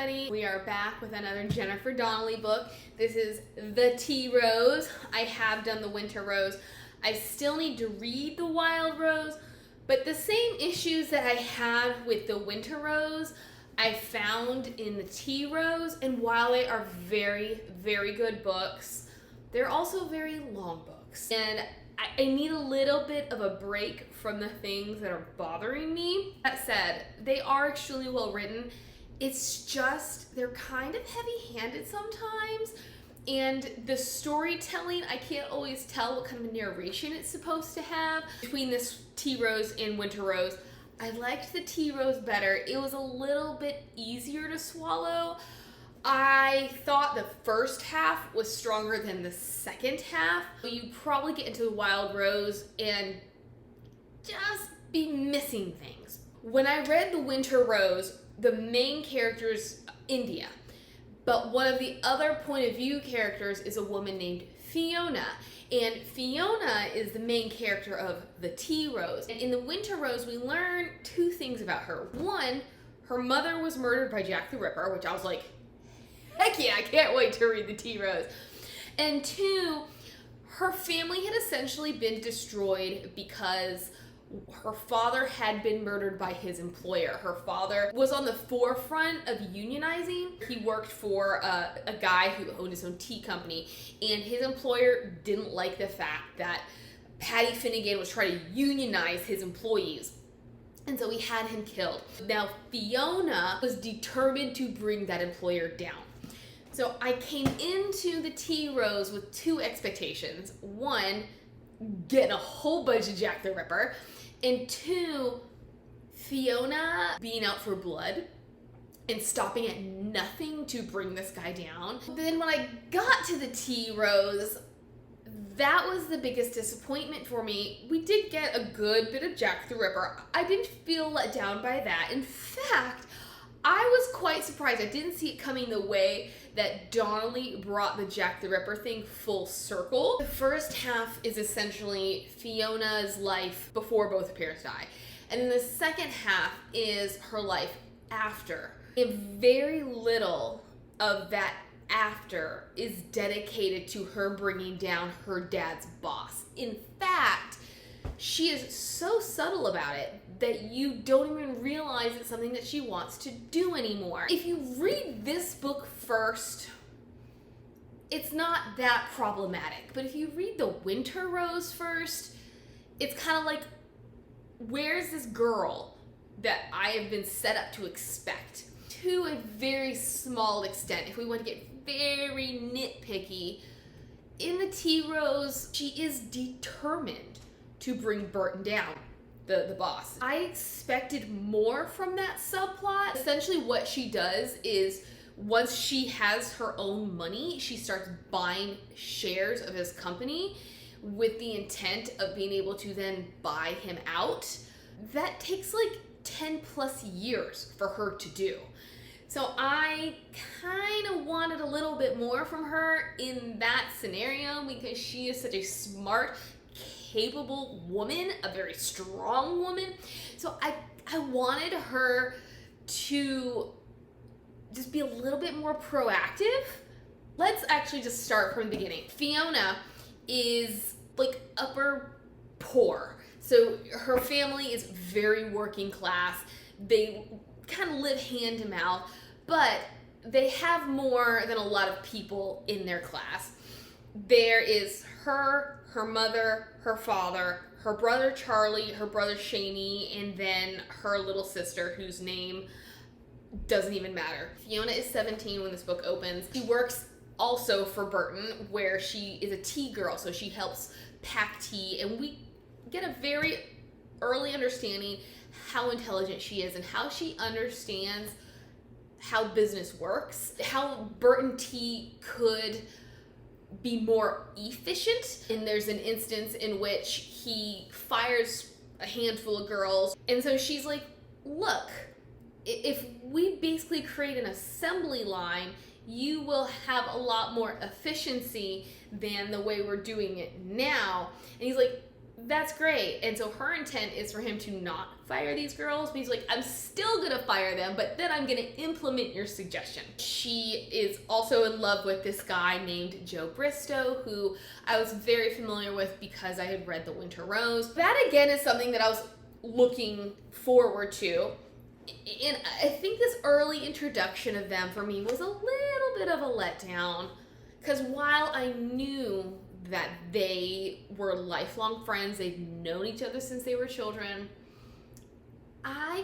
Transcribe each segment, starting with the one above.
everybody. We are back with another Jennifer Donnelly book. This is The Tea Rose. I have done the Winter Rose. I still need to read the Wild Rose, but the same issues that I had with the Winter Rose, I found in the Tea Rose, and while they are very, very good books, they're also very long books. And I need a little bit of a break from the things that are bothering me. That said, they are extremely well written. It's just, they're kind of heavy-handed sometimes, and the storytelling, I can't always tell what kind of narration it's supposed to have. Between this Tea Rose and Winter Rose, I liked the Tea Rose better. It was a little bit easier to swallow. I thought the first half was stronger than the second half. You probably get into the Wild Rose and just be missing things. When I read the Winter Rose, the main character is India, but one of the other point of view characters is a woman named Fiona. And Fiona is the main character of the Tea Rose. And in the Winter Rose, we learn two things about her. One, her mother was murdered by Jack the Ripper, which I was like, heck yeah, I can't wait to read the Tea Rose. And two, her family had essentially been destroyed because her father had been murdered by his employer. Her father was on the forefront of unionizing. He worked for a guy who owned his own tea company, and his employer didn't like the fact that Patty Finnegan was trying to unionize his employees. And so he had him killed. Now, Fiona was determined to bring that employer down. So I came into the Tea Rose with two expectations. One, getting a whole bunch of Jack the Ripper. And two, Fiona being out for blood and stopping at nothing to bring this guy down. Then when I got to the Tea Rose, that was the biggest disappointment for me. We did get a good bit of Jack the Ripper. I didn't feel let down by that. In fact, I was quite surprised. I didn't see it coming the way that Donnelly brought the Jack the Ripper thing full circle. The first half is essentially Fiona's life before both her parents die. And then the second half is her life after. And very little of that after is dedicated to her bringing down her dad's boss. In fact, she is so subtle about it that you don't even realize it's something that she wants to do anymore. If you read this book first, it's not that problematic. But if you read the Winter Rose first, it's kind of like, where's this girl that I have been set up to expect? To a very small extent, if we want to get very nitpicky, in the Tea Rose, she is determined to bring Burton down, the boss. I expected more from that subplot. Essentially what she does is, once she has her own money, she starts buying shares of his company with the intent of being able to then buy him out. That takes like 10 plus years for her to do. So I kind of wanted a little bit more from her in that scenario because she is such a smart, capable woman, a very strong woman. So I wanted her to just be a little bit more proactive. Let's actually just start from the beginning. Fiona is like upper poor. So her family is very working class. They kind of live hand to mouth, but they have more than a lot of people in their class. There is her mother, her father, her brother Charlie, her brother Shaney, and then her little sister whose name doesn't even matter. Fiona is 17 when this book opens. She works also for Burton, where she is a tea girl, so she helps pack tea, and we get a very early understanding how intelligent she is and how she understands how business works, how Burton Tea could be more efficient. And there's an instance in which he fires a handful of girls, and so she's like, look, if we basically create an assembly line, you will have a lot more efficiency than the way we're doing it now. And he's like, that's great. And so her intent is for him to not fire these girls, but he's like, I'm still gonna fire them, but then I'm gonna implement your suggestion. She is also in love with this guy named Joe Bristow, who I was very familiar with because I had read The Winter Rose. That again is something that I was looking forward to. And I think this early introduction of them for me was a little bit of a letdown, because while I knew that they were lifelong friends, they've known each other since they were children, I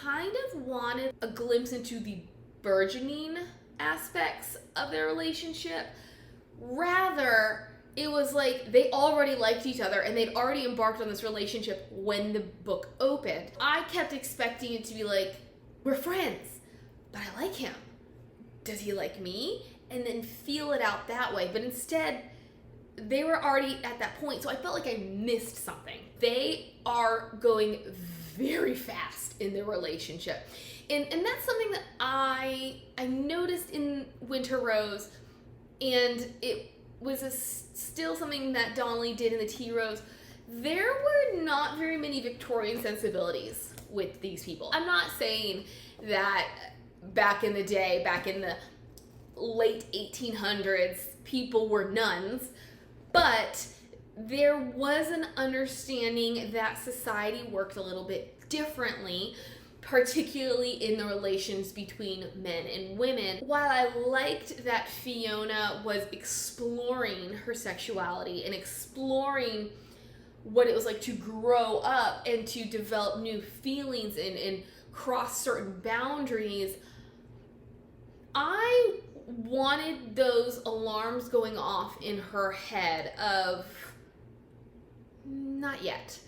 kind of wanted a glimpse into the burgeoning aspects of their relationship. Rather, it was like they already liked each other and they'd already embarked on this relationship when the book opened. I kept expecting it to be like, we're friends, but I like him. Does he like me? And then feel it out that way. But instead, they were already at that point, so I felt like I missed something. They are going very fast in their relationship. And that's something that I noticed in Winter Rose, and it was still something that Donnelly did in the Tea Rose. There were not very many Victorian sensibilities with these people. I'm not saying that back in the day, back in the late 1800s, people were nuns, but there was an understanding that society worked a little bit differently, particularly in the relations between men and women. While I liked that Fiona was exploring her sexuality and exploring what it was like to grow up and to develop new feelings and cross certain boundaries, I wanted those alarms going off in her head of, not yet.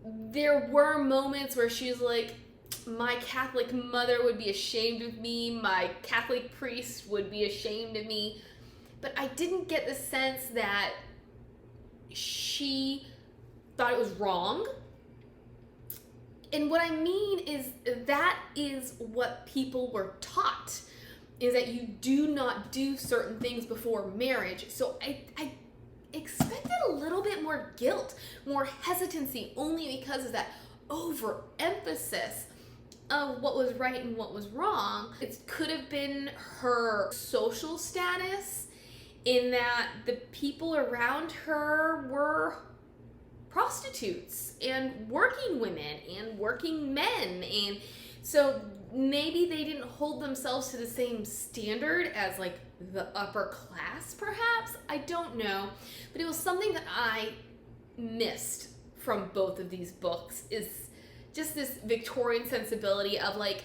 There were moments where she was like, my Catholic mother would be ashamed of me, my Catholic priest would be ashamed of me, but I didn't get the sense that she thought it was wrong. And what I mean is that is what people were taught, is that you do not do certain things before marriage. So I expected a little bit more guilt, more hesitancy, only because of that overemphasis of what was right and what was wrong. It could have been her social status, in that the people around her were prostitutes and working women and working men, and so maybe they didn't hold themselves to the same standard as like the upper class, perhaps. I don't know, but it was something that I missed from both of these books, is just this Victorian sensibility of like,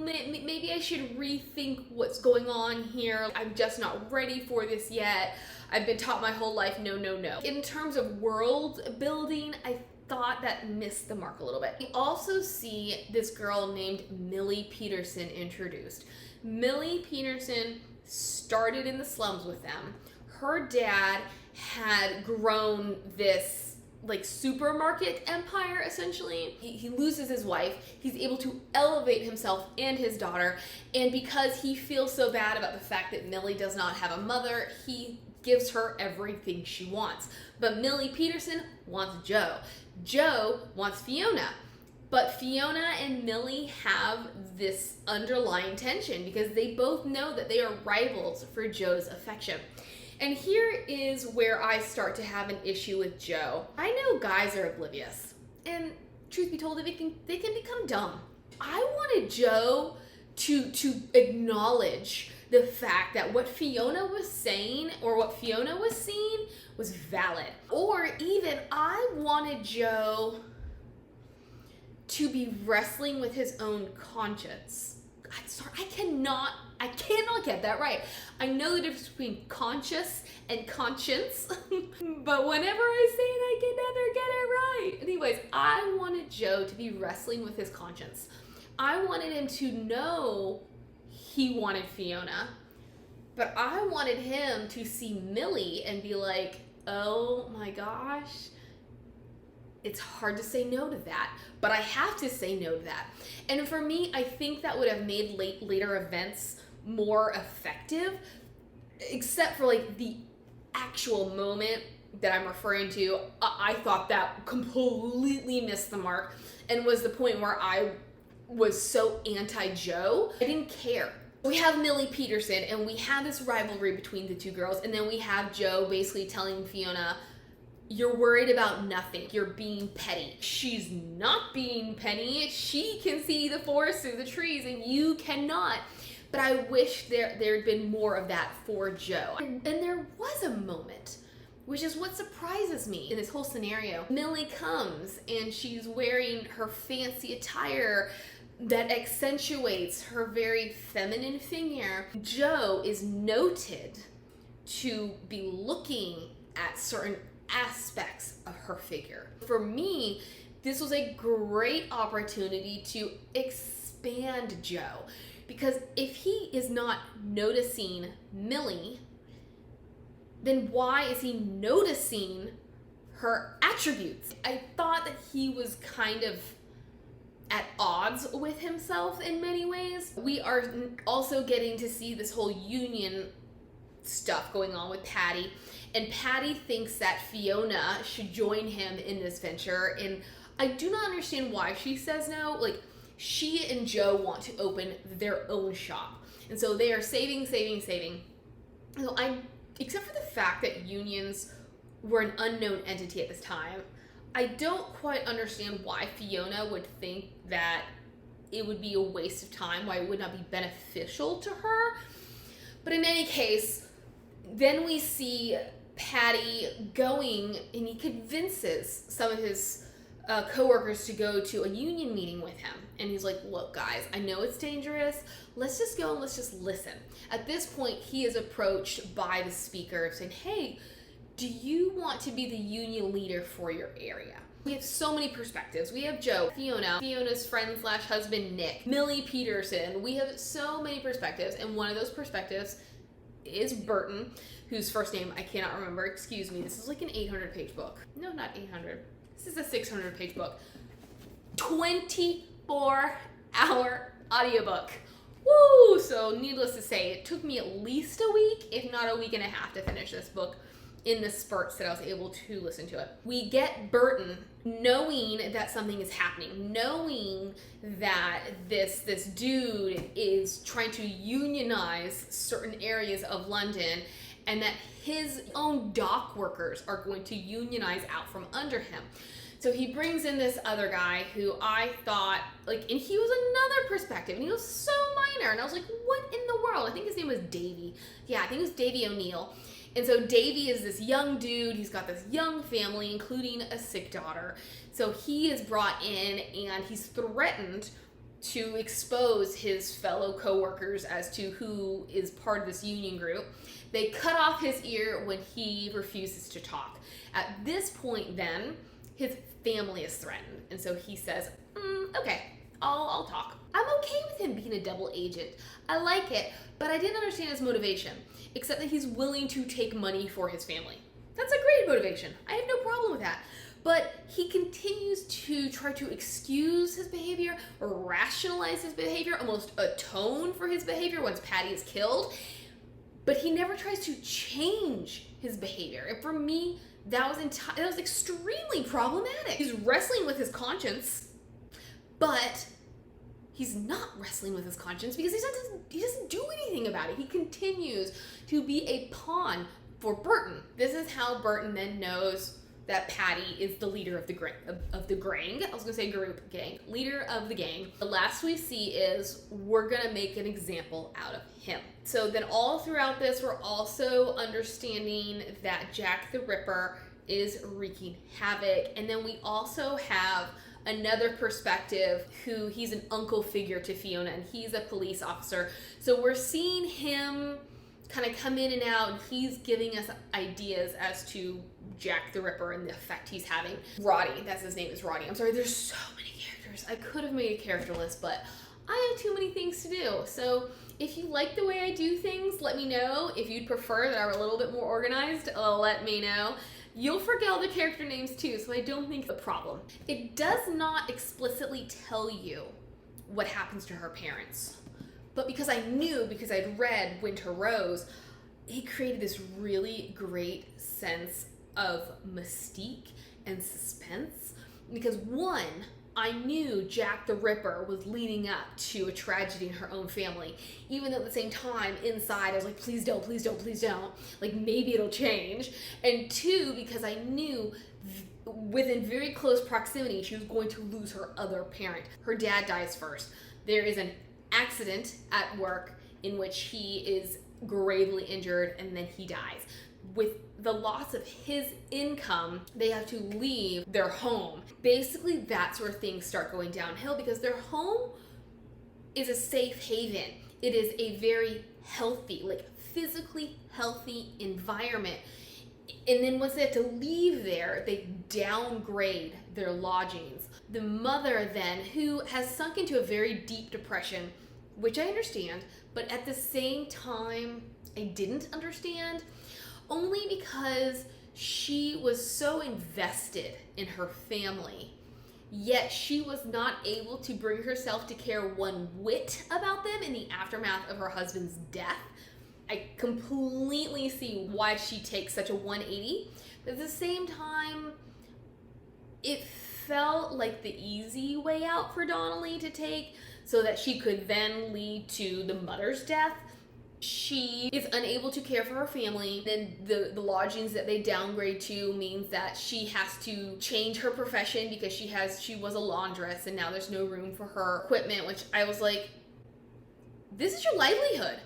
maybe I should rethink what's going on here. I'm just not ready for this yet. I've been taught my whole life, no, no, no. In terms of world building, I thought that missed the mark a little bit. We also see this girl named Millie Peterson introduced. Millie Peterson started in the slums with them. Her dad had grown this like supermarket empire, essentially. He loses his wife. He's able to elevate himself and his daughter. And because he feels so bad about the fact that Millie does not have a mother, he gives her everything she wants. But Millie Peterson wants Joe. Joe wants Fiona. But Fiona and Millie have this underlying tension because they both know that they are rivals for Joe's affection. And here is where I start to have an issue with Joe. I know guys are oblivious, and truth be told, they can become dumb. I wanted Joe to acknowledge the fact that what Fiona was saying or what Fiona was seeing was valid. Or even I wanted Joe to be wrestling with his own conscience. I'm sorry, I cannot get that right. I know the difference between conscious and conscience, but whenever I say it, I can never get it right. Anyways, I wanted Joe to be wrestling with his conscience. I wanted him to know he wanted Fiona, but I wanted him to see Millie and be like, oh my gosh, it's hard to say no to that, but I have to say no to that. And for me, I think that would have made later events more effective, except for like the actual moment that I'm referring to, I thought that completely missed the mark and was the point where I was so anti-Joe. I didn't care. We have Millie Peterson, and we have this rivalry between the two girls, and then we have Joe basically telling Fiona, you're worried about nothing. You're being petty. She's not being petty. She can see the forest through the trees, and you cannot. But I wish there'd been more of that for Joe. And there was a moment, which is what surprises me in this whole scenario. Millie comes, and she's wearing her fancy attire that accentuates her very feminine figure. Joe is noted to be looking at certain aspects of her figure. For me, this was a great opportunity to expand Joe, because if he is not noticing Millie, then why is he noticing her attributes? I thought that he was kind of at odds with himself in many ways. We are also getting to see this whole union stuff going on with Patty, and Patty thinks that Fiona should join him in this venture, and I do not understand why she says no. Like, she and Joe want to open their own shop, and so they are saving. So except for the fact that unions were an unknown entity at this time, I don't quite understand why Fiona would think that it would be a waste of time, why it would not be beneficial to her. But in any case, then we see Patty going, and he convinces some of his co-workers to go to a union meeting with him. And he's like, look guys, I know it's dangerous. Let's just go and let's just listen. At this point, he is approached by the speaker saying, hey, do you want to be the union leader for your area? We have so many perspectives. We have Joe, Fiona's friend / husband, Nick, Millie Peterson. We have so many perspectives, and one of those perspectives is Burton, whose first name I cannot remember. Excuse me, this is like an 800-page book. No, not 800. This is a 600-page book. 24-hour audiobook. Woo! So needless to say, it took me at least a week, if not a week and a half, to finish this book in the spurts that I was able to listen to it. We get Burton knowing that something is happening, knowing that this dude is trying to unionize certain areas of London, and that his own dock workers are going to unionize out from under him. So he brings in this other guy who I thought, like, and he was another perspective, and he was so minor, and I was like, what in the world? I think his name was Davy. Yeah, I think it was Davy O'Neill. And so Davy is this young dude. He's got this young family, including a sick daughter. So he is brought in, and he's threatened to expose his fellow co-workers as to who is part of this union group. They cut off his ear when he refuses to talk. At this point then, his family is threatened. And so he says, okay, I'll talk. I'm okay with him being a double agent. I like it, but I didn't understand his motivation, except that he's willing to take money for his family. That's a great motivation. I have no problem with that. But he continues to try to excuse his behavior, or rationalize his behavior, almost atone for his behavior once Patty is killed. But he never tries to change his behavior. And for me, that was extremely problematic. He's wrestling with his conscience, but he's not wrestling with his conscience because he doesn't do anything about it. He continues to be a pawn for Burton. This is how Burton then knows that Patty is the leader of the gang. I was gonna say group, gang. Leader of the gang. The last we see is, we're gonna make an example out of him. So then all throughout this, we're also understanding that Jack the Ripper is wreaking havoc. And then we also have another perspective who he's an uncle figure to Fiona, and he's a police officer. So we're seeing him kind of come in and out, and he's giving us ideas as to Jack the Ripper and the effect he's having. Roddy, that's his name, is Roddy. I'm sorry, there's so many characters. I could have made a character list, but I have too many things to do. So if you like the way I do things, let me know. If you'd prefer that I were a little bit more organized, let me know. You'll forget all the character names too, so I don't think it's a problem. It does not explicitly tell you what happens to her parents. But because I'd read Winter Rose, he created this really great sense of mystique and suspense, because one, I knew Jack the Ripper was leading up to a tragedy in her own family, even though at the same time inside I was like, please don't, please don't, please don't, like maybe it'll change. And two, because I knew within very close proximity she was going to lose her other parent. Her dad dies first. There is an accident at work in which he is gravely injured and then he dies. With the loss of his income, they have to leave their home. Basically, that's where things start going downhill, because their home is a safe haven. It is a very healthy, like physically healthy environment. And then once they have to leave there, they downgrade their lodgings. The mother then, who has sunk into a very deep depression, which I understand, but at the same time, I didn't understand, only because she was so invested in her family, yet she was not able to bring herself to care one whit about them in the aftermath of her husband's death. I completely see why she takes such a 180, but at the same time, it felt like the easy way out for Donnelly to take so that she could then lead to the mother's death. She is unable to care for her family. Then the lodgings that they downgrade to means that she has to change her profession because she was a laundress and now there's no room for her equipment, which I was like, this is your livelihood.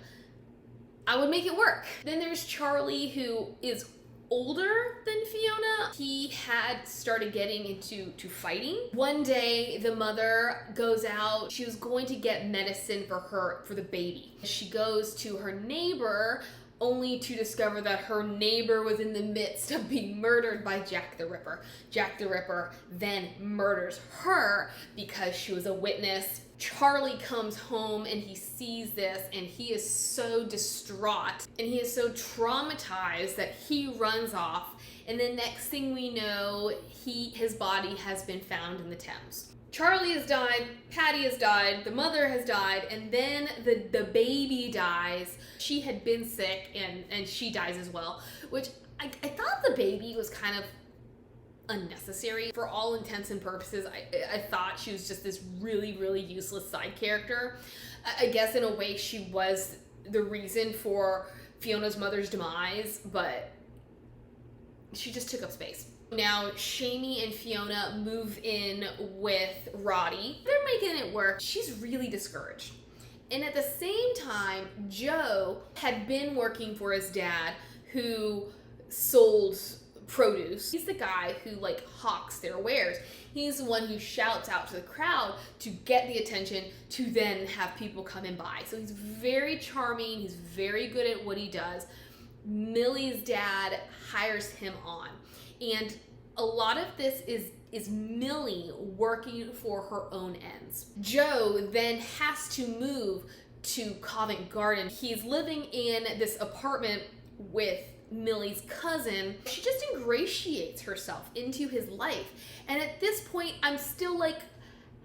I would make it work. Then there's Charlie, who is older than Fiona. He had started getting into fighting. One day the mother goes out. She was going to get medicine for the baby. She goes to her neighbor, only to discover that her neighbor was in the midst of being murdered by Jack the Ripper. Jack the Ripper then murders her because she was a witness. Charlie comes home and he sees this and he is so distraught and he is so traumatized that he runs off, and then next thing we know, his body has been found in the Thames. Charlie has died, Patty has died, the mother has died, and then the baby dies. She had been sick and she dies as well, which I thought the baby was kind of unnecessary. For all intents and purposes, I thought she was just this really, really useless side character. I guess in a way she was the reason for Fiona's mother's demise, but she just took up space. Now, Shamie and Fiona move in with Roddy. They're making it work. She's really discouraged. And at the same time, Joe had been working for his dad, who sold produce. He's the guy who hawks their wares. He's the one who shouts out to the crowd to get the attention to then have people come and buy. So he's very charming. He's very good at what he does. Millie's dad hires him on. And a lot of this is Millie working for her own ends. Joe then has to move to Covent Garden. He's living in this apartment with Millie's cousin. She just ingratiates herself into his life. And at this point, I'm still like,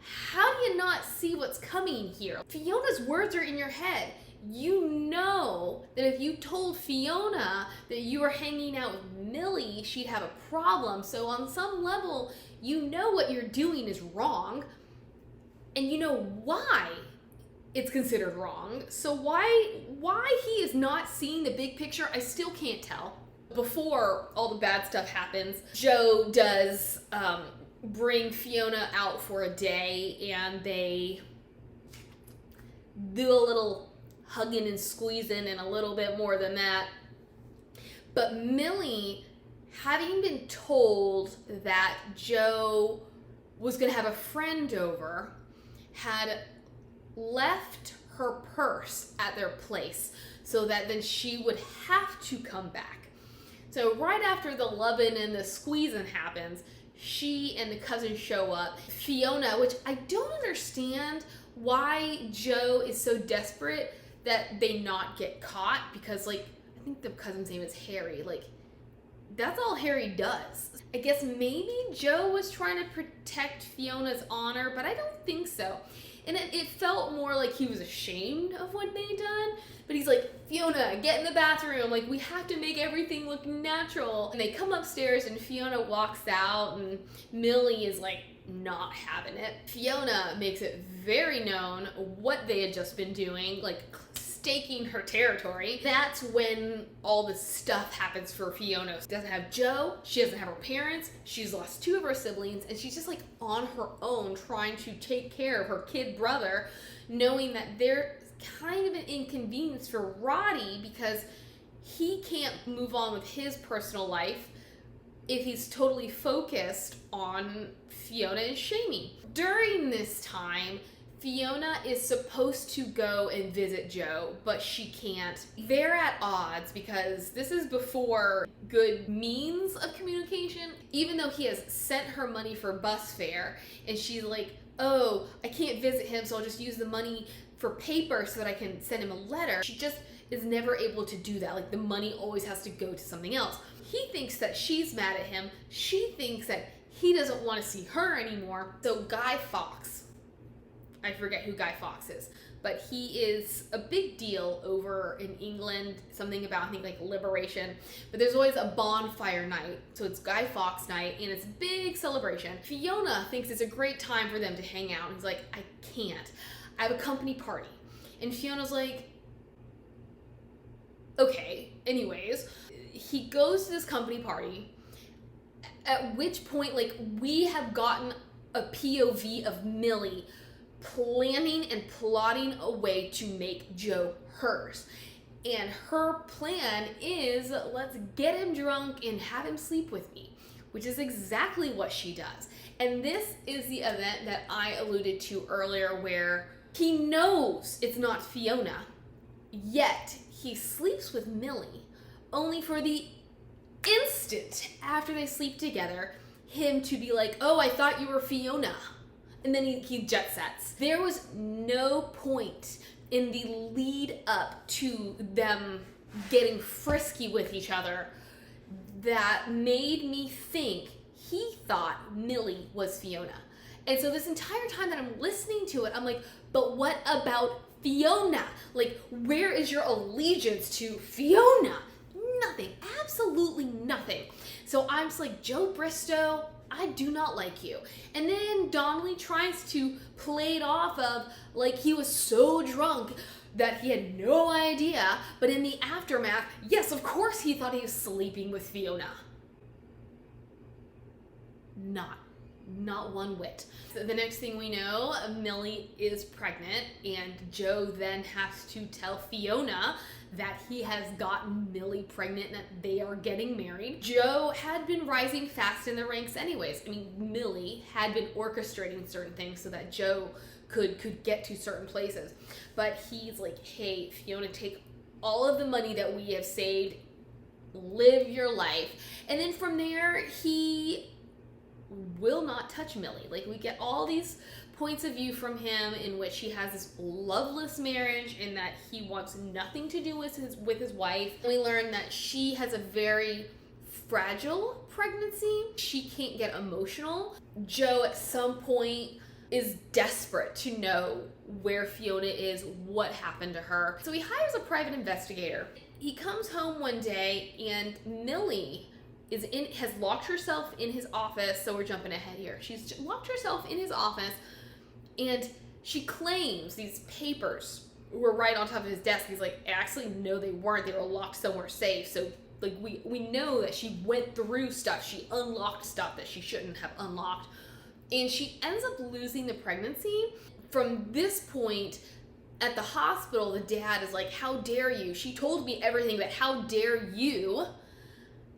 how do you not see what's coming here? Fiona's words are in your head. You know that if you told Fiona that you were hanging out with Millie, she'd have a problem. So on some level, you know what you're doing is wrong. And you know why it's considered wrong. So why he is not seeing the big picture, I still can't tell. Before all the bad stuff happens, Joe does bring Fiona out for a day, and they do a little hugging and squeezing and a little bit more than that. But Millie, having been told that Joe was going to have a friend over, had left her purse at their place so that then she would have to come back. So right after the loving and the squeezing happens, she and the cousin show up. Fiona, which I don't understand why Joe is so desperate that they not get caught, because I think the cousin's name is Harry. that's all Harry does. I guess maybe Joe was trying to protect Fiona's honor, but I don't think so. And it felt more like he was ashamed of what they'd done. But he's like, Fiona, get in the bathroom. Like, we have to make everything look natural. And they come upstairs and Fiona walks out and Millie is like not having it. Fiona makes it very known what they had just been doing, like staking her territory. That's when all this stuff happens for Fiona. She doesn't have Joe, she doesn't have her parents, she's lost 2 of her siblings, and she's just like on her own trying to take care of her kid brother, knowing that they're kind of an inconvenience for Roddy because he can't move on with his personal life if he's totally focused on Fiona and Shamie. During this time, Fiona is supposed to go and visit Joe, but she can't. They're at odds because this is before good means of communication. Even though he has sent her money for bus fare, and she's like, oh, I can't visit him, so I'll just use the money for paper so that I can send him a letter. She just is never able to do that. Like, the money always has to go to something else. He thinks that she's mad at him. She thinks that he doesn't want to see her anymore. So Guy Fawkes, I forget who Guy Fawkes is, but he is a big deal over in England, something about, I think, like liberation. But there's always a bonfire night, so it's Guy Fawkes night, and it's a big celebration. Fiona thinks it's a great time for them to hang out, and he's like, I can't. I have a company party. And Fiona's like, okay. Anyways, he goes to this company party, at which point, like, we have gotten a POV of Millie planning and plotting a way to make Joe hers. And her plan is, let's get him drunk and have him sleep with me, which is exactly what she does. And this is the event that I alluded to earlier where he knows it's not Fiona, yet he sleeps with Millie, only for the instant after they sleep together, him to be like, oh, I thought you were Fiona. And then he jet sets. There was no point in the lead up to them getting frisky with each other that made me think he thought Millie was Fiona. And so this entire time that I'm listening to it, I'm like, but what about Fiona? Like, where is your allegiance to Fiona? Nothing. Absolutely nothing. So I'm just like, Joe Bristow, I do not like you. And then Donnelly tries to play it off of like he was so drunk that he had no idea, but in the aftermath, yes, of course he thought he was sleeping with Fiona. Not one whit. So the next thing we know, Millie is pregnant, and Joe then has to tell Fiona that he has gotten Millie pregnant and that they are getting married. Joe had been rising fast in the ranks anyways. I mean, Millie had been orchestrating certain things so that Joe could get to certain places. But he's like, hey, Fiona, take all of the money that we have saved, live your life. And then from there, he will not touch Millie. Like, we get all these points of view from him in which he has this loveless marriage and that he wants nothing to do with his wife. We learn that she has a very fragile pregnancy. She can't get emotional. Joe at some point is desperate to know where Fiona is, what happened to her. So he hires a private investigator. He comes home one day and Millie has locked herself in his office. So we're jumping ahead here. She's locked herself in his office and she claims these papers were right on top of his desk. He's like, actually, no, they weren't. They were locked somewhere safe. So like we know that she went through stuff. She unlocked stuff that she shouldn't have unlocked. And she ends up losing the pregnancy. From this point, at the hospital, the dad is like, how dare you? She told me everything, but how dare you?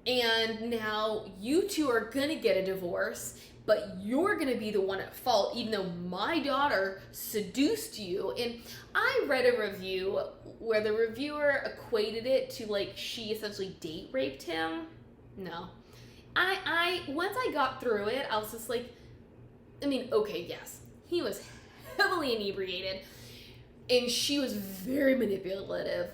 And now you two are gonna get a divorce, but you're gonna be the one at fault, even though my daughter seduced you. And I read a review where the reviewer equated it to like she essentially date raped him. No. I once I got through it, I was just like, I mean, okay, yes, he was heavily inebriated and she was very manipulative,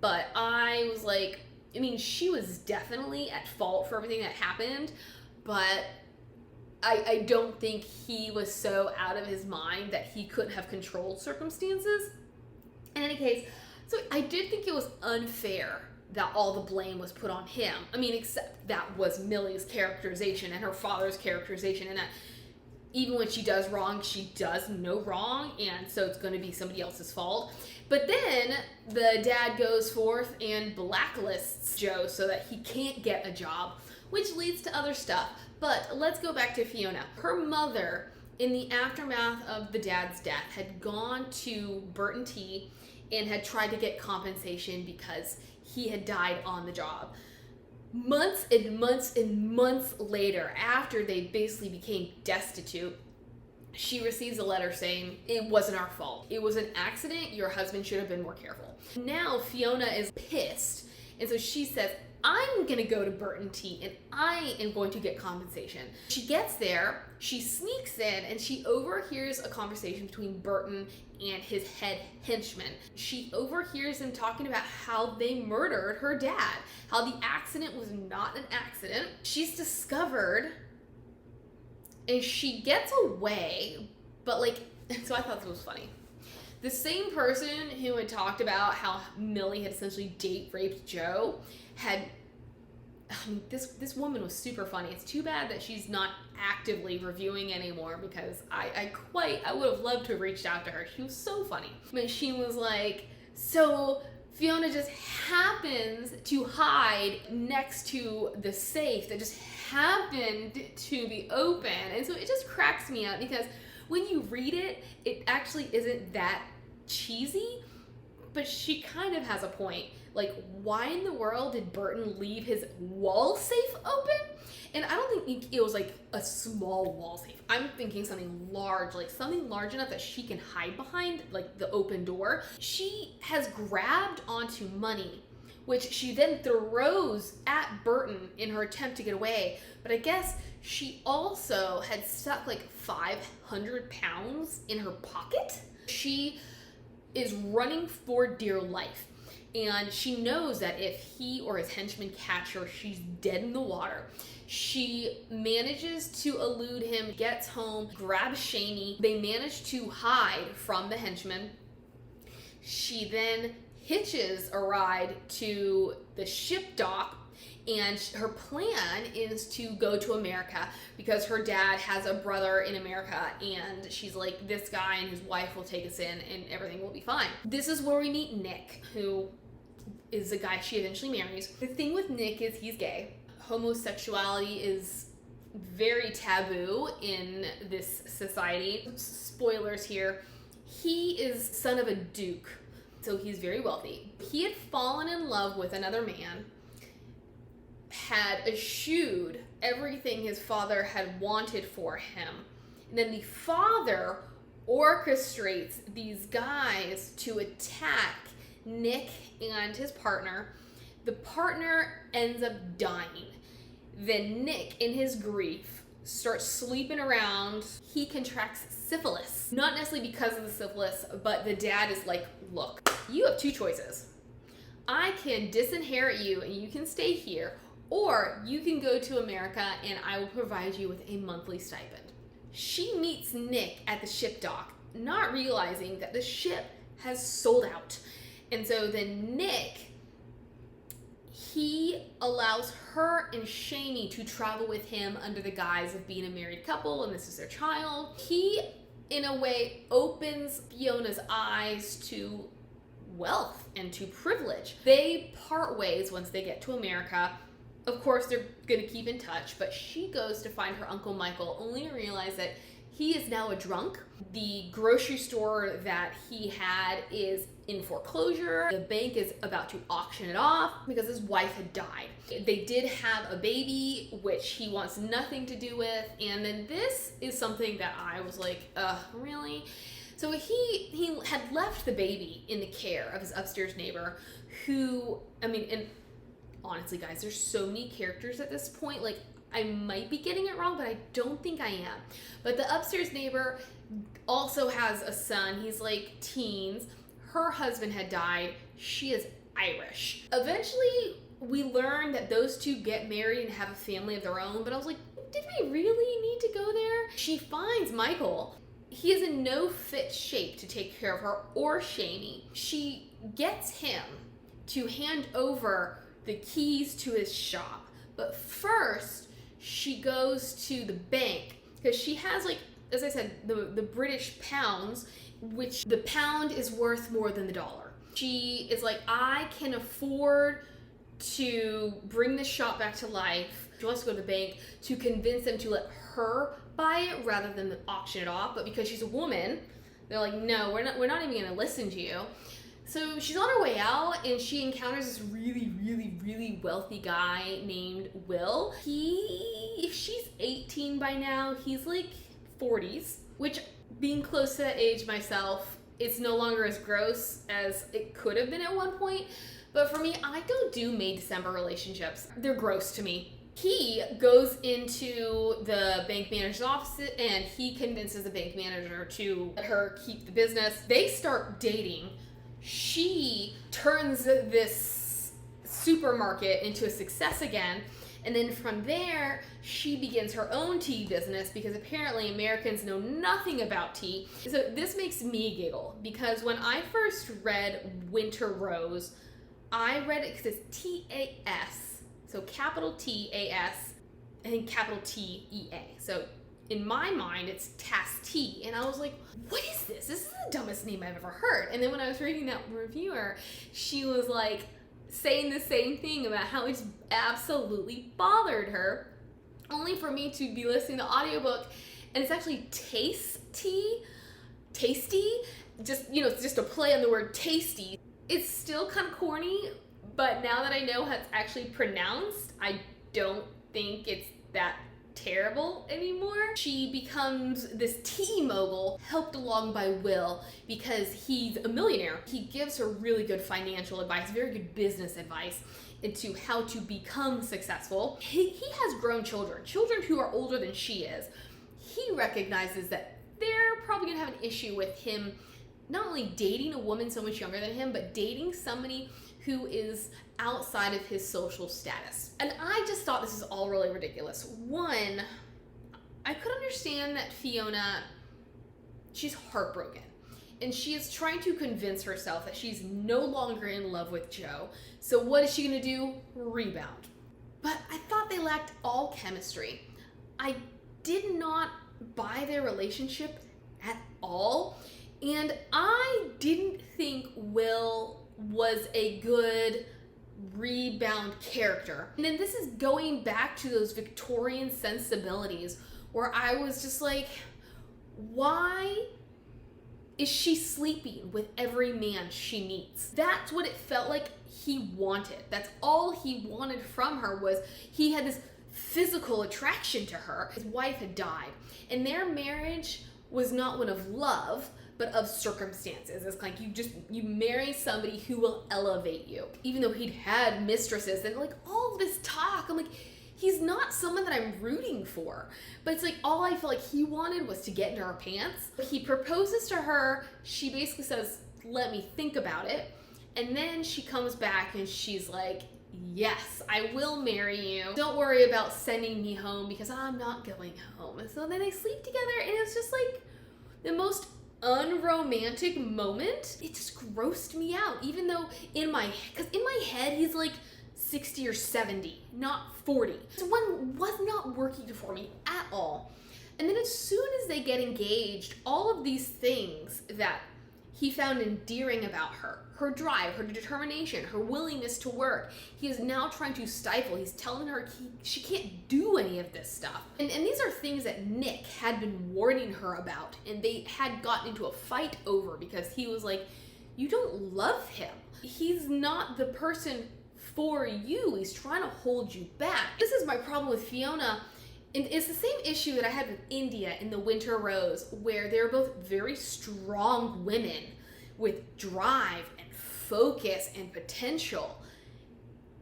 but I was like, I mean, she was definitely at fault for everything that happened, but I don't think he was so out of his mind that he couldn't have controlled circumstances. In any case, so I did think it was unfair that all the blame was put on him. I mean, except that was Millie's characterization and her father's characterization, and that even when she does wrong, she does no wrong, and so it's going to be somebody else's fault. But then the dad goes forth and blacklists Joe so that he can't get a job, which leads to other stuff. But let's go back to Fiona. Her mother, in the aftermath of the dad's death, had gone to Burton T and had tried to get compensation because he had died on the job. Months and months and months later, after they basically became destitute, she receives a letter saying, it wasn't our fault. It was an accident. Your husband should have been more careful. Now Fiona is pissed. And so she says, I'm going to go to Burton T and I am going to get compensation. She gets there, she sneaks in, and she overhears a conversation between Burton and his head henchman. She overhears him talking about how they murdered her dad, how the accident was not an accident. She's discovered and she gets away, but so I thought this was funny. The same person who had talked about how Millie had essentially date raped Joe this woman was super funny. It's too bad that she's not actively reviewing anymore, because I would have loved to have reached out to her. She was so funny. But she was like, so Fiona just happens to hide next to the safe that just happened to be open. And so it just cracks me up, because when you read it, it actually isn't that cheesy, but she kind of has a point. Like, why in the world did Burton leave his wall safe open? And I don't think it was like a small wall safe. I'm thinking something large, like something large enough that she can hide behind, like the open door. She has grabbed onto money, which she then throws at Burton in her attempt to get away. But I guess she also had stuck like 500 pounds in her pocket. She is running for dear life. And she knows that if he or his henchmen catch her, she's dead in the water. She manages to elude him, gets home, grabs Shamey. They manage to hide from the henchmen. She then hitches a ride to the ship dock, and her plan is to go to America because her dad has a brother in America, and she's like, this guy and his wife will take us in and everything will be fine. This is where we meet Nick, who is the guy she eventually marries. The thing with Nick is he's gay. Homosexuality is very taboo in this society. Spoilers here. He is son of a duke, so he's very wealthy. He had fallen in love with another man, had eschewed everything his father had wanted for him. And then the father orchestrates these guys to attack Nick and his partner. The partner ends up dying. Then Nick, in his grief, starts sleeping around. He contracts syphilis. Not necessarily because of the syphilis, but the dad is like, look, you have two choices. I can disinherit you and you can stay here, or you can go to America and I will provide you with a monthly stipend. She meets Nick at the ship dock, not realizing that the ship has sold out. And so then Nick, he allows her and Shamey to travel with him under the guise of being a married couple, and this is their child. He, in a way, opens Fiona's eyes to wealth and to privilege. They part ways once they get to America. Of course, they're going to keep in touch, but she goes to find her Uncle Michael, only to realize that he is now a drunk. The grocery store that he had is in foreclosure. The bank is about to auction it off because his wife had died. They did have a baby, which he wants nothing to do with. And then this is something that I was like, really? So he had left the baby in the care of his upstairs neighbor who, and honestly, guys, there's so many characters at this point. Like, I might be getting it wrong, but I don't think I am. But the upstairs neighbor also has a son. He's like teens. Her husband had died. She is Irish. Eventually, we learn that those two get married and have a family of their own, but I was like, did we really need to go there? She finds Michael. He is in no fit shape to take care of her or Shamey. She gets him to hand over the keys to his shop. But first, she goes to the bank because she has, like, as I said, the British pounds, which the pound is worth more than the dollar. She is like, I can afford to bring this shop back to life. She wants to go to the bank to convince them to let her buy it rather than auction it off. But because she's a woman, they're like, no, we're not even going to listen to you. So she's on her way out and she encounters this really wealthy guy named Will. If she's 18 by now, he's like 40s, which, being close to that age myself, it's no longer as gross as it could have been at one point. But for me, I don't do May-December relationships. They're gross to me. He goes into the bank manager's office and he convinces the bank manager to let her keep the business. They start dating. She turns this supermarket into a success again. And then from there, she begins her own tea business because apparently Americans know nothing about tea. So this makes me giggle because when I first read Winter Rose, I read it because it's T-A-S. So capital T-A-S and capital T-E-A. So in my mind, it's Tas Tea. And I was like, what is this? This is the dumbest name I've ever heard. And then when I was reading that reviewer, she was like saying the same thing about how it's absolutely bothered her, only for me to be listening to the audiobook. And it's actually tasty, just, it's just a play on the word tasty. It's still kind of corny, but now that I know how it's actually pronounced, I don't think it's that terrible anymore. She becomes this tea mogul, helped along by Will because he's a millionaire. He gives her really good financial advice, very good business advice into how to become successful. He has grown children who are older than she is. He recognizes that they're probably gonna have an issue with him not only dating a woman so much younger than him, but dating somebody who is outside of his social status. And I just thought this is all really ridiculous. One, I could understand that Fiona, she's heartbroken. And she is trying to convince herself that she's no longer in love with Joe. So what is she gonna do? Rebound. But I thought they lacked all chemistry. I did not buy their relationship at all. And I didn't think Will was a good rebound character. And then this is going back to those Victorian sensibilities where I was just like, why is she sleeping with every man she meets? That's what it felt like he wanted. That's all he wanted from her, was he had this physical attraction to her. His wife had died, and their marriage was not one of love, but of circumstances. It's like you marry somebody who will elevate you. Even though he'd had mistresses and like all this talk, I'm like, he's not someone that I'm rooting for. But it's like all I felt like he wanted was to get into her pants. He proposes to her. She basically says, let me think about it. And then she comes back and she's like, yes, I will marry you. Don't worry about sending me home because I'm not going home. And so then they sleep together, and it's just like the most unromantic moment. It just grossed me out, even though because in my head he's like 60 or 70, not 40. So one was not working for me at all. And then as soon as they get engaged, all of these things that he found endearing about her drive, her determination, her willingness to work, he is now trying to stifle. He's telling her she can't do any of this stuff. And these are things that Nick had been warning her about, and they had gotten into a fight over because he was like, you don't love him. He's not the person for you. He's trying to hold you back. This is my problem with Fiona. And it's the same issue that I had with India in The Winter Rose, where they're both very strong women with drive and focus and potential.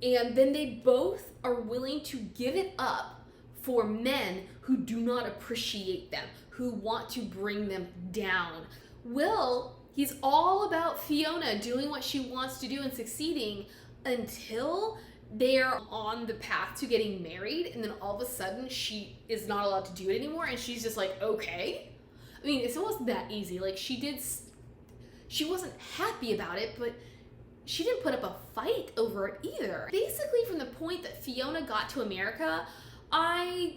And then they both are willing to give it up for men who do not appreciate them, who want to bring them down. Will, he's all about Fiona doing what she wants to do and succeeding until they're on the path to getting married, and then all of a sudden she is not allowed to do it anymore, and she's just like, okay. I mean, it's almost that easy. Like, she wasn't happy about it, but she didn't put up a fight over it either. Basically, from the point that Fiona got to America, I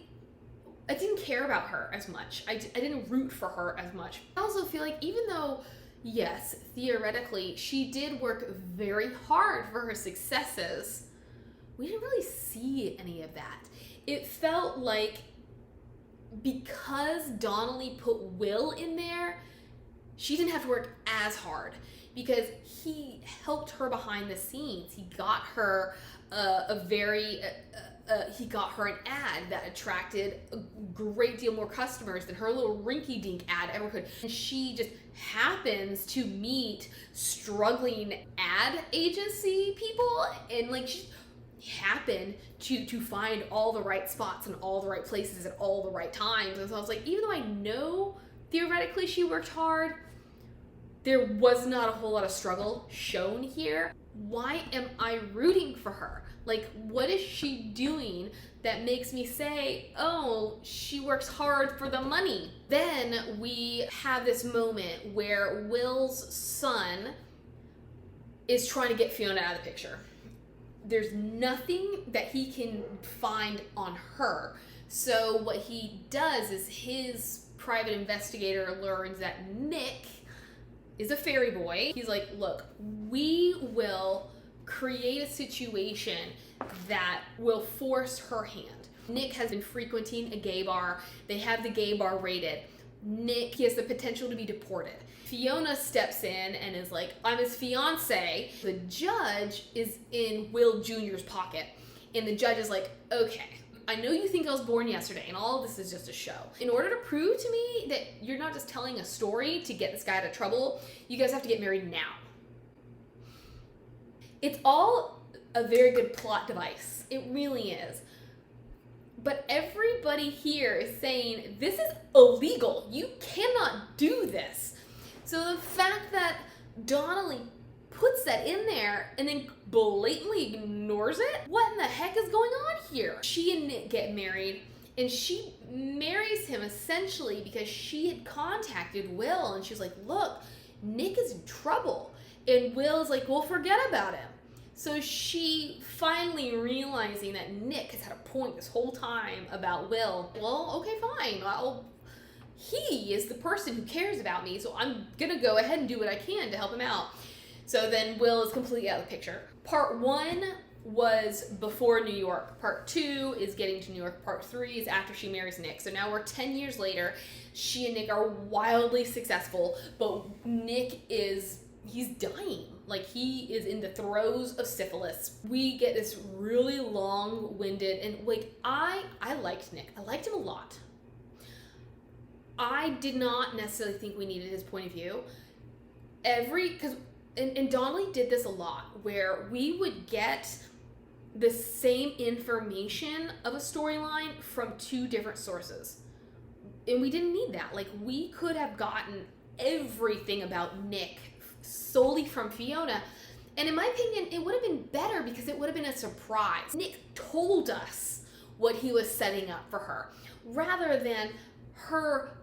didn't care about her as much. I didn't root for her as much. I also feel like even though, yes, theoretically, she did work very hard for her successes, we didn't really see any of that. It felt like because Donnelly put Will in there, she didn't have to work as hard because he helped her behind the scenes. He got her he got her an ad that attracted a great deal more customers than her little rinky-dink ad ever could. And she just happens to meet struggling ad agency people, and like she happened to find all the right spots and all the right places at all the right times. And so I was like, even though I know theoretically she worked hard, there was not a whole lot of struggle shown here. Why am I rooting for her? Like, what is she doing that makes me say, oh, she works hard for the money? Then we have this moment where Will's son is trying to get Fiona out of the picture. There's nothing that he can find on her. So what he does is his private investigator learns that Nick is a fairy boy. He's like, look, we will create a situation that will force her hand. Nick has been frequenting a gay bar. They have the gay bar raided. Nick, he has the potential to be deported. Fiona steps in and is like, I'm his fiance. The judge is in Will Jr.'s pocket. And the judge is like, okay, I know you think I was born yesterday and all of this is just a show. In order to prove to me that you're not just telling a story to get this guy out of trouble, you guys have to get married now. It's all a very good plot device. It really is. But everybody here is saying, this is illegal. You cannot do this. So the fact that Donnelly puts that in there and then blatantly ignores it, what in the heck is going on here? She and Nick get married, and she marries him essentially because she had contacted Will, and she was like, look, Nick is in trouble. And Will's like, well, forget about him. So she finally realizing that Nick has had a point this whole time about Will, well, okay, fine. He is the person who cares about me, so I'm gonna go ahead and do what I can to help him out. So then Will is completely out of the picture. Part 1 was before New York. Part 2 is getting to New York. Part 3 is after she marries Nick. So now we're 10 years later. She and Nick are wildly successful, but Nick he's dying. Like, he is in the throes of syphilis. We get this really long-winded, and like, I liked Nick. I liked him a lot. I did not necessarily think we needed his point of view. And Donnelly did this a lot, where we would get the same information of a storyline from 2 different sources. And we didn't need that. Like, we could have gotten everything about Nick solely from Fiona. And in my opinion, it would have been better because it would have been a surprise. Nick told us what he was setting up for her, rather than her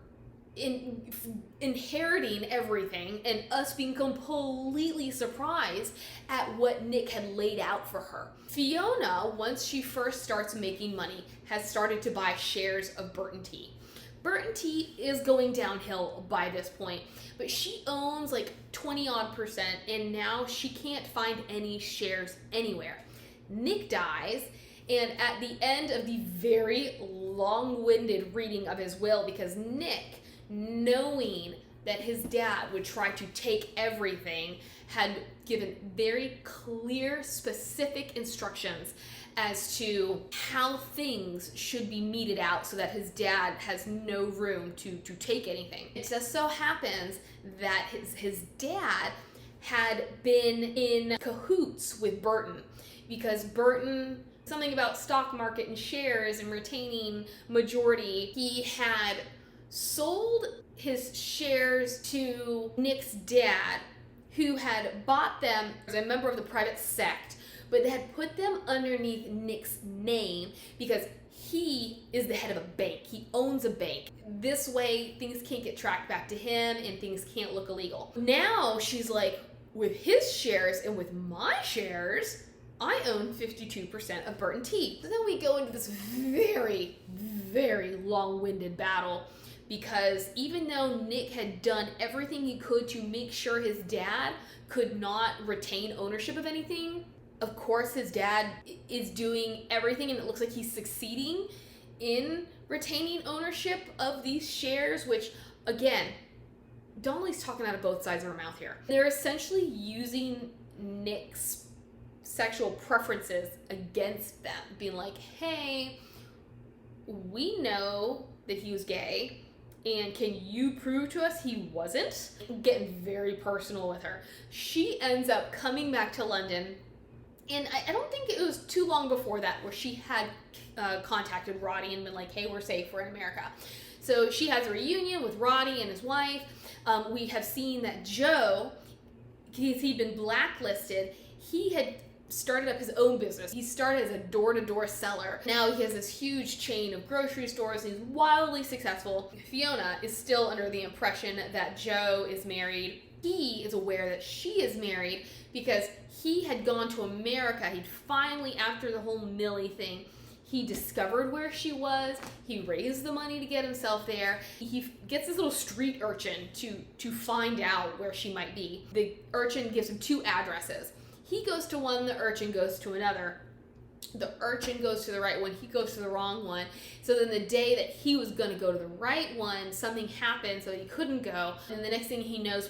inheriting everything and us being completely surprised at what Nick had laid out for her. Fiona, once she first starts making money, has started to buy shares of Burton Tea. Burton Tea is going downhill by this point, but she owns like 20% and now she can't find any shares anywhere. Nick dies, and at the end of the very long-winded reading of his will, because Nick, knowing that his dad would try to take everything, had given very clear, specific instructions as to how things should be meted out so that his dad has no room to take anything. It just so happens that his dad had been in cahoots with Burton, because Burton, something about stock market and shares and retaining majority, he had sold his shares to Nick's dad, who had bought them as a member of the private sect, but they had put them underneath Nick's name because he is the head of a bank. He owns a bank. This way, things can't get tracked back to him and things can't look illegal. Now she's like, with his shares and with my shares, I own 52% of Burton T. So then we go into this very, very long-winded battle because even though Nick had done everything he could to make sure his dad could not retain ownership of anything, of course his dad is doing everything and it looks like he's succeeding in retaining ownership of these shares, which, again, Donnelly's talking out of both sides of her mouth here. They're essentially using Nick's sexual preferences against them, being like, hey, we know that he was gay, and can you prove to us he wasn't? Getting very personal with her. She ends up coming back to London, and I don't think it was too long before that where she had contacted Roddy and been like, hey, we're safe, we're in America. So she has a reunion with Roddy and his wife. We have seen that Joe, because he'd been blacklisted, he had started up his own business. He started as a door-to-door seller. Now he has this huge chain of grocery stores and he's wildly successful. Fiona is still under the impression that Joe is married. He is aware that she is married because he had gone to America. He'd finally, after the whole Millie thing, he discovered where she was. He raised the money to get himself there. He gets this little street urchin to find out where she might be. The urchin gives him 2 addresses. He goes to one, the urchin goes to another. The urchin goes to the right one, he goes to the wrong one. So then the day that he was gonna go to the right one, something happened so he couldn't go. And the next thing he knows,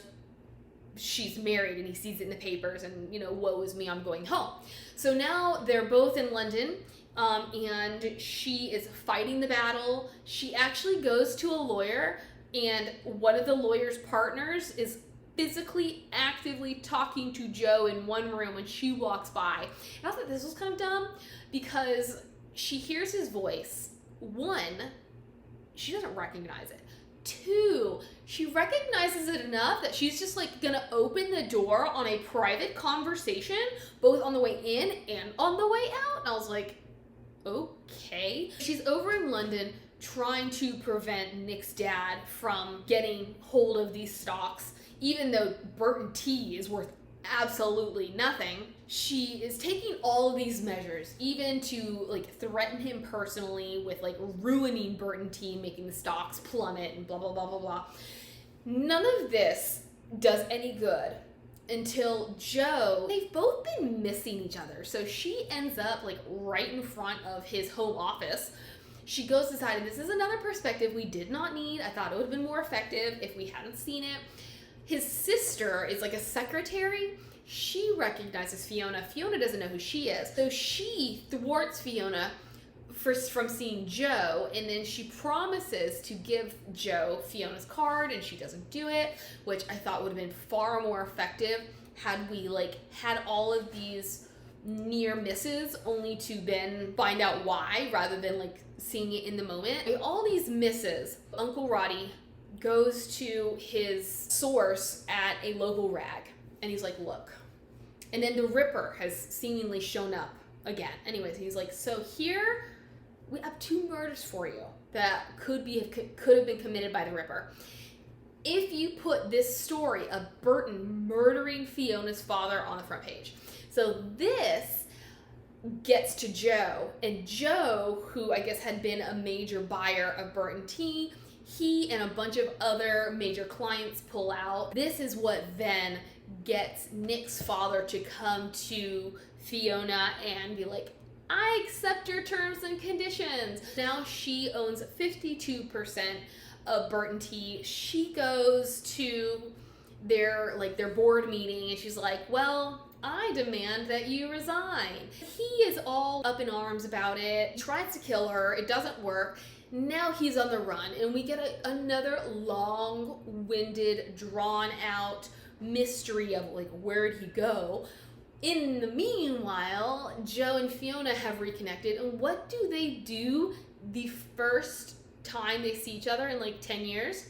she's married and he sees it in the papers and, you know, woe is me, I'm going home. So now they're both in London. And she is fighting the battle. She actually goes to a lawyer, and one of the lawyer's partners is physically, actively talking to Joe in one room when she walks by. And I thought this was kind of dumb because she hears his voice. 1, she doesn't recognize it. 2, she recognizes it enough that she's just like gonna open the door on a private conversation, both on the way in and on the way out. And I was like, okay. She's over in London trying to prevent Nick's dad from getting hold of these stocks, even though Burton T is worth absolutely nothing. She is taking all of these measures, even to like threaten him personally with like ruining Burton T, making the stocks plummet and blah, blah, blah, blah, blah. None of this does any good until Joe, they've both been missing each other. So she ends up like right in front of his home office. She goes inside, and this is another perspective we did not need. I thought it would have been more effective if we hadn't seen it. His sister is like a secretary. She recognizes Fiona. Fiona doesn't know who she is. So she thwarts Fiona from seeing Joe, and then she promises to give Joe Fiona's card, and she doesn't do it, which I thought would have been far more effective had we like had all of these near misses only to then find out why rather than like seeing it in the moment. All these misses, Uncle Roddy goes to his source at a local rag and he's like, look. And then the Ripper has seemingly shown up again. Anyways, he's like, so here we have 2 murders for you that could have been committed by the Ripper. If you put this story of Burton murdering Fiona's father on the front page. So this gets to Joe, and Joe, who I guess had been a major buyer of Burton Tea, he and a bunch of other major clients pull out. This is what then gets Nick's father to come to Fiona and be like, I accept your terms and conditions. Now she owns 52% of Burton Tea. She goes to their board meeting and she's like, well, I demand that you resign. He is all up in arms about it, tries to kill her, it doesn't work. Now he's on the run, and we get another long-winded, drawn-out mystery of like, where'd he go? In the meanwhile, Joe and Fiona have reconnected, and what do they do the first time they see each other in like 10 years?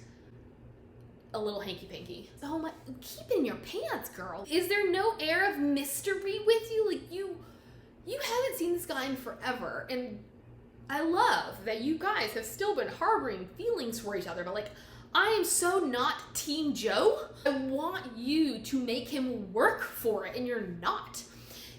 A little hanky-panky. Oh my, keep in your pants, girl. Is there no air of mystery with you? Like, you haven't seen this guy in forever, and I love that you guys have still been harboring feelings for each other, but like, I am so not Team Joe. I want you to make him work for it, and you're not.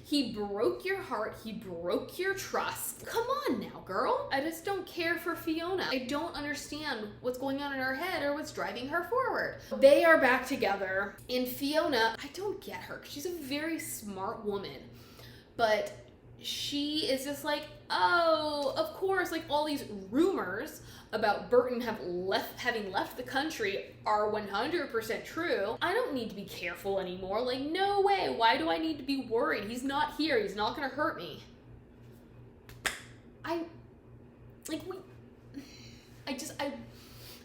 He broke your heart, he broke your trust. Come on now, girl. I just don't care for Fiona. I don't understand what's going on in her head or what's driving her forward. They are back together, and Fiona, I don't get her, 'cause she's a very smart woman, but she is just like, oh, of course, like all these rumors about Burton having left the country are 100% true. I don't need to be careful anymore. Like, no way. Why do I need to be worried? He's not here. He's not gonna hurt me. I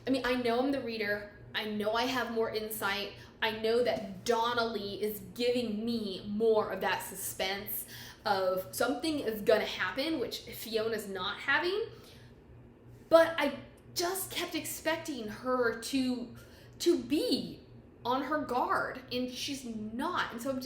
mean, I know I'm the reader. I know I have more insight. I know that Donnelly is giving me more of that suspense of something is gonna happen, which Fiona's not having. But I just kept expecting her to be on her guard, and she's not. And so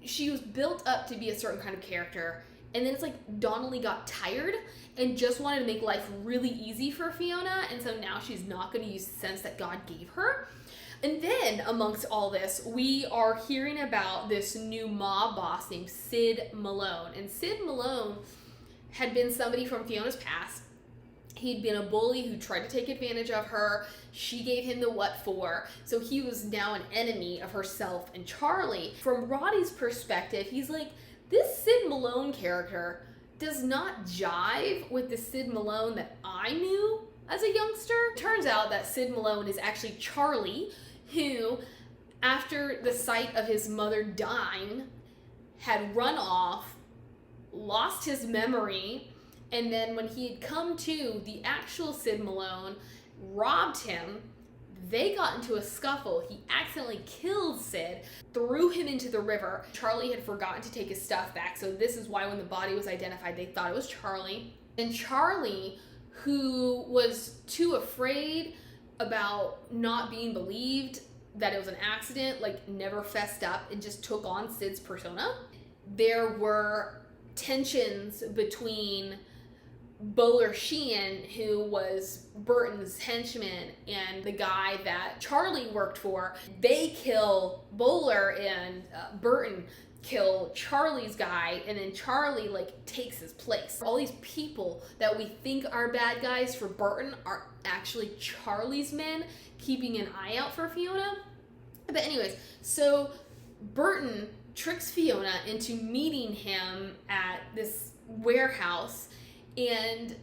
she was built up to be a certain kind of character, and then it's like Donnelly got tired and just wanted to make life really easy for Fiona, and so now she's not going to use the sense that God gave her. And then, amongst all this, we are hearing about this new mob boss named Sid Malone. And Sid Malone had been somebody from Fiona's past. He'd been a bully who tried to take advantage of her. She gave him the what for. So he was now an enemy of herself and Charlie. From Roddy's perspective, he's like, this Sid Malone character does not jive with the Sid Malone that I knew as a youngster. Turns out that Sid Malone is actually Charlie, who, after the sight of his mother dying, had run off, lost his memory, and then when he had come to, the actual Sid Malone robbed him. They got into a scuffle. He accidentally killed Sid, threw him into the river. Charlie had forgotten to take his stuff back, so this is why when the body was identified, they thought it was Charlie. And Charlie, who was too afraid about not being believed that it was an accident, like never fessed up and just took on Sid's persona. There were tensions between Bowler Sheehan, who was Burton's henchman, and the guy that Charlie worked for. They kill Bowler, and Burton kill Charlie's guy, and then Charlie like takes his place. All these people that we think are bad guys for Burton are actually Charlie's men, keeping an eye out for Fiona. But anyways, so Burton tricks Fiona into meeting him at this warehouse, and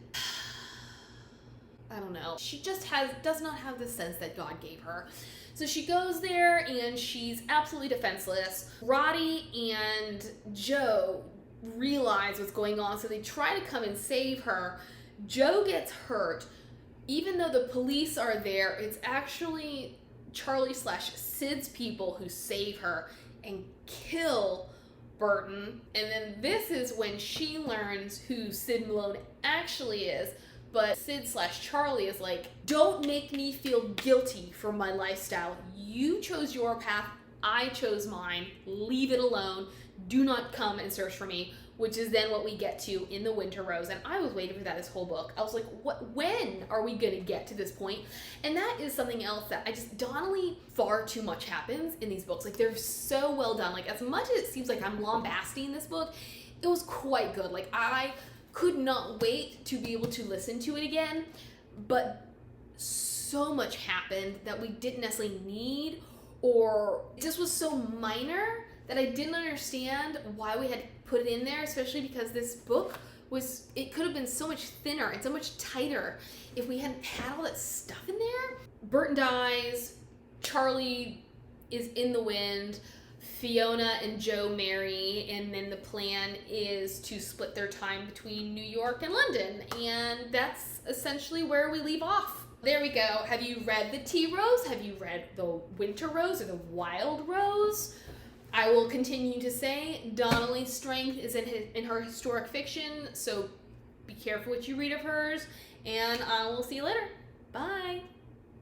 I don't know, she just does not have the sense that God gave her. So she goes there and she's absolutely defenseless. Roddy and Joe realize what's going on, so they try to come and save her. Joe gets hurt. Even though the police are there, it's actually Charlie/Sid's people who save her and kill Burton. And then this is when she learns who Sid Malone actually is. But Sid/Charlie is like, don't make me feel guilty for my lifestyle. You chose your path, I chose mine. Leave it alone. Do not come and search for me. Which is then what we get to in The Winter Rose. And I was waiting for that this whole book. I was like, when are we gonna get to this point? And that is something else that Donnelly, far too much happens in these books. Like, they're so well done. Like, as much as it seems like I'm lambasting this book, it was quite good. Like, I could not wait to be able to listen to it again, but so much happened that we didn't necessarily need, or it just was so minor that I didn't understand why we had put it in there, especially because this book it could have been so much thinner and so much tighter if we hadn't had all that stuff in there. Burton dies, Charlie is in the wind, Fiona and Joe marry, and then the plan is to split their time between New York and London, and that's essentially where we leave off. There we go. Have you read The Tea Rose? Have you read The Winter Rose or The Wild Rose? I will continue to say Donnelly's strength is in her historic fiction, so be careful what you read of hers, and I will see you later. Bye!